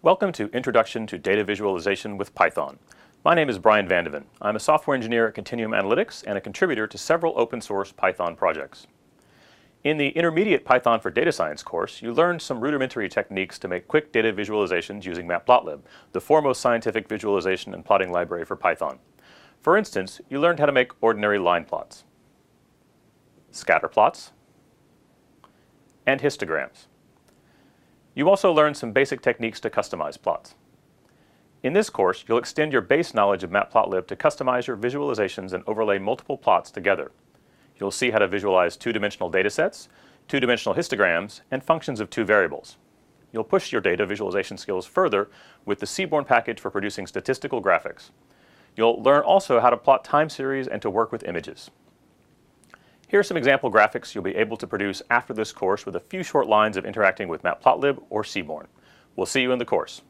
Welcome to Introduction to Data Visualization with Python. My name is Brian Vandeven. I'm a software engineer at Continuum Analytics and a contributor to several open source Python projects. In the Intermediate Python for Data Science course, you learned some rudimentary techniques to make quick data visualizations using Matplotlib, the foremost scientific visualization and plotting library for Python. For instance, you learned how to make ordinary line plots, scatter plots, and histograms. You also learned some basic techniques to customize plots. In this course, you'll extend your base knowledge of Matplotlib to customize your visualizations and overlay multiple plots together. You'll see how to visualize two-dimensional datasets, two-dimensional histograms, and functions of two variables. You'll push your data visualization skills further with the Seaborn package for producing statistical graphics. You'll learn also how to plot time series and to work with images. Here are some example graphics you'll be able to produce after this course with a few short lines of interacting with Matplotlib or Seaborn. We'll see you in the course.